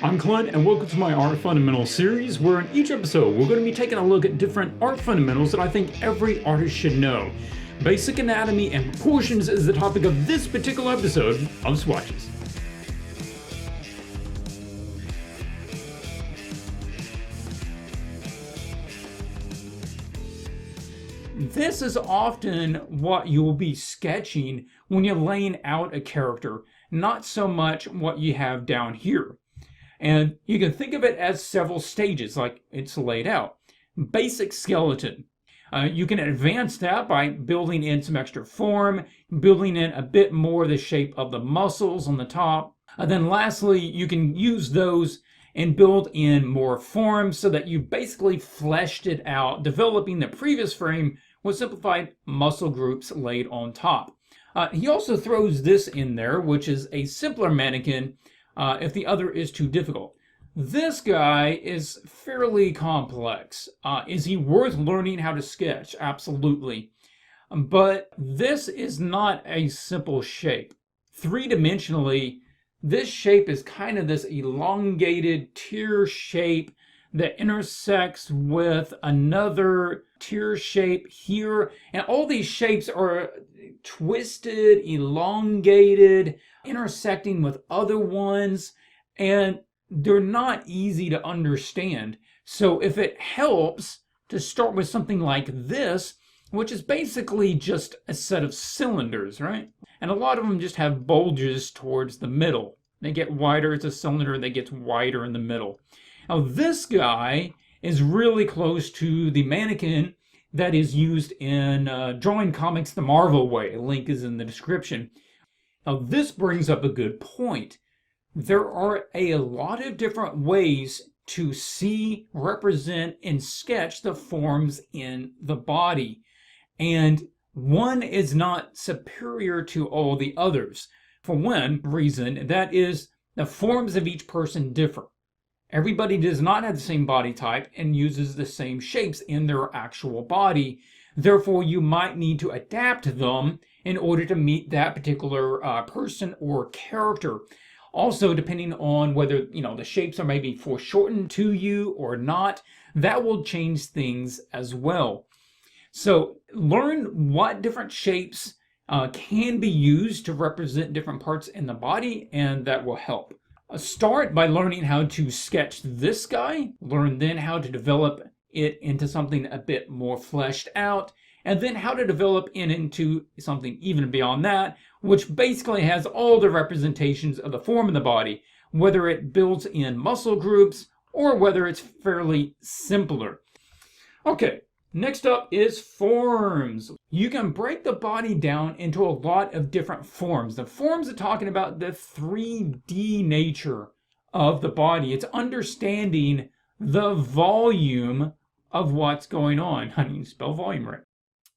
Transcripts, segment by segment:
I'm Clint, and welcome to my Art Fundamentals series, where in each episode we're going to be taking a look at different art fundamentals that I think every artist should know. Basic anatomy and proportions is the topic of this particular episode of Swatches. This is often what you will be sketching when you're laying out a character, not so much what you have down here. And you can think of it as several stages, like it's laid out. Basic skeleton. You can advance that by building in some extra form, building in a bit more the shape of the muscles on the top. And then lastly, you can use those and build in more form so that you've basically fleshed it out, developing the previous frame with simplified muscle groups laid on top. He also throws this in there, which is a simpler mannequin if the other is too difficult. This guy is fairly complex. Is he worth learning how to sketch? Absolutely. But this is not a simple shape. Three-dimensionally, this shape is kind of this elongated tear shape that intersects with another tear shape here. And all these shapes are twisted, elongated, intersecting with other ones, and they're not easy to understand. So if it helps to start with something like this, which is basically just a set of cylinders, right? And a lot of them just have bulges towards the middle. They get wider, it's a cylinder that gets wider in the middle. Now this guy is really close to the mannequin that is used in drawing comics the Marvel way. A link is in the description. Now this brings up a good point. There are a lot of different ways to see, represent, and sketch the forms in the body. And one is not superior to all the others. For one reason, that is the forms of each person differ. Everybody does not have the same body type and uses the same shapes in their actual body. Therefore, you might need to adapt them in order to meet that particular person or character. Also, depending on whether the shapes are maybe foreshortened to you or not, that will change things as well. So learn what different shapes can be used to represent different parts in the body, and that will help. Start by learning how to sketch this guy, learn then how to develop it into something a bit more fleshed out, and then how to develop it into something even beyond that, which basically has all the representations of the form of the body, whether it builds in muscle groups or whether it's fairly simpler. Okay, next up is forms. You can break the body down into a lot of different forms. The forms are talking about the 3D nature of the body. It's understanding the volume of what's going on. I didn't spell volume right.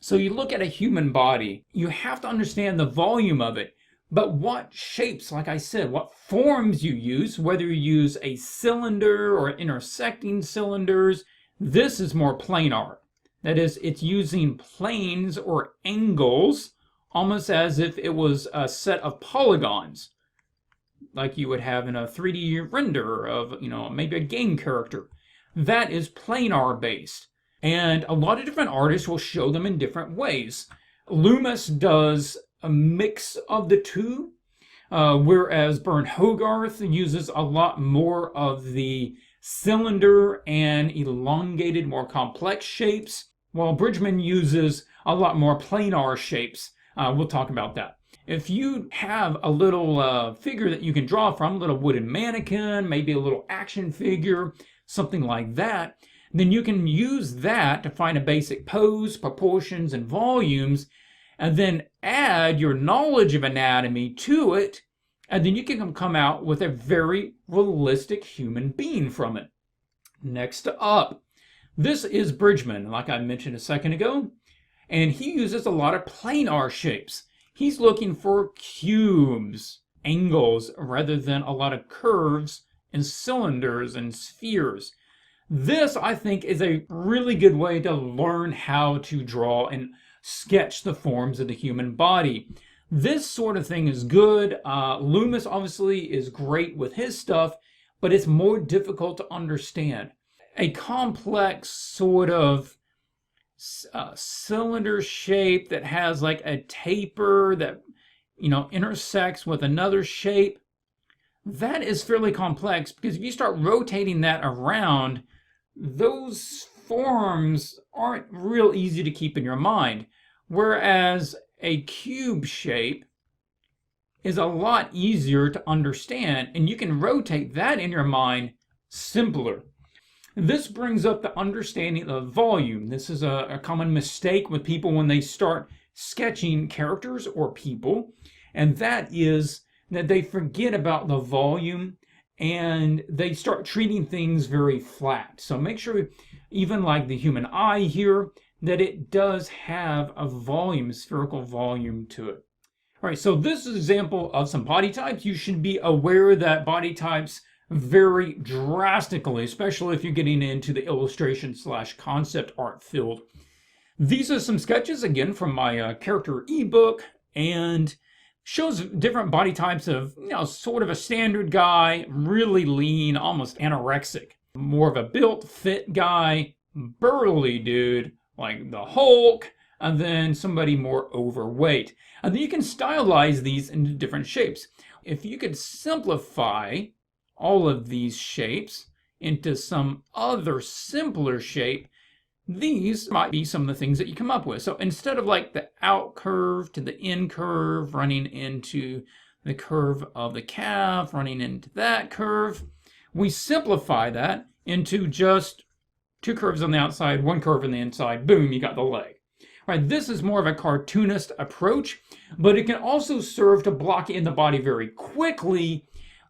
So you look at a human body, you have to understand the volume of it. But what shapes, like I said, what forms you use, whether you use a cylinder or intersecting cylinders, this is more planar. That is, it's using planes or angles, almost as if it was a set of polygons, like you would have in a 3D render of, maybe a game character. That is planar based. And a lot of different artists will show them in different ways. Loomis does a mix of the two, whereas Bernd Hogarth uses a lot more of the cylinder and elongated, more complex shapes, while Bridgman uses a lot more planar shapes. We'll talk about that. If you have a little figure that you can draw from, a little wooden mannequin, maybe a little action figure, something like that, then you can use that to find a basic pose, proportions, and volumes, and then add your knowledge of anatomy to it, and then you can come out with a very realistic human being from it. Next up, this is Bridgman, like I mentioned a second ago, and he uses a lot of planar shapes. He's looking for cubes, angles, rather than a lot of curves and cylinders and spheres. This, I think, is a really good way to learn how to draw and sketch the forms of the human body. This sort of thing is good. Loomis obviously is great with his stuff, but it's more difficult to understand. A complex sort of cylinder shape that has like a taper that, intersects with another shape, that is fairly complex, because if you start rotating that around, those forms aren't real easy to keep in your mind. Whereas a cube shape is a lot easier to understand, and you can rotate that in your mind simpler. This brings up the understanding of volume. This is a common mistake with people when they start sketching characters or people, and that is that they forget about the volume and they start treating things very flat. So make sure, even like the human eye here, that it does have a volume, spherical volume to it. All right, so this is an example of some body types. You should be aware that body types vary drastically, especially if you're getting into the illustration / concept art field. These are some sketches, again, from my character ebook, and shows different body types of, sort of a standard guy, really lean, almost anorexic, more of a built, fit guy, burly dude, like the Hulk, and then somebody more overweight. And then you can stylize these into different shapes. If you could simplify all of these shapes into some other simpler shape, these might be some of the things that you come up with. So instead of like the out curve to the in curve, running into the curve of the calf, running into that curve, we simplify that into just two curves on the outside, one curve on the inside, boom, you got the leg. All right, this is more of a cartoonist approach, but it can also serve to block in the body very quickly,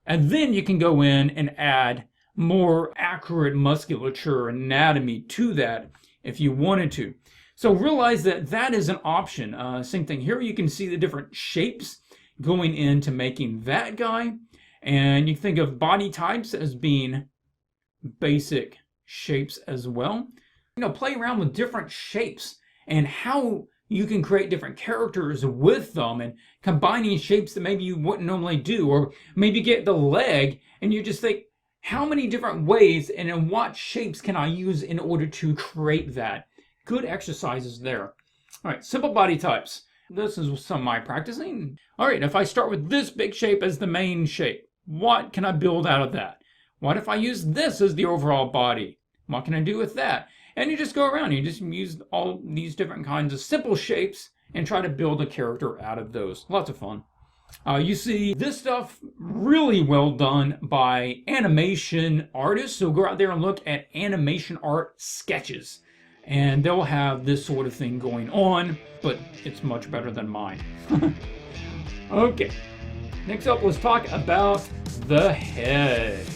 and then you can go in and add more accurate musculature anatomy to that if you wanted to. So realize that that is an option. Same thing here, you can see the different shapes going into making that guy, and you think of body types as being basic shapes as well. Play around with different shapes and how you can create different characters with them, and combining shapes that maybe you wouldn't normally do, or maybe get the leg and you just think, how many different ways and in what shapes can I use in order to create that? Good exercises there. All right, simple body types. This is some of my practicing. All right, if I start with this big shape as the main shape, what can I build out of that? What if I use this as the overall body? What can I do with that? And you just go around, you just use all these different kinds of simple shapes and try to build a character out of those. Lots of fun. You see this stuff really well done by animation artists. So go out there and look at animation art sketches, and they'll have this sort of thing going on, but it's much better than mine. Okay, next up, let's talk about the head.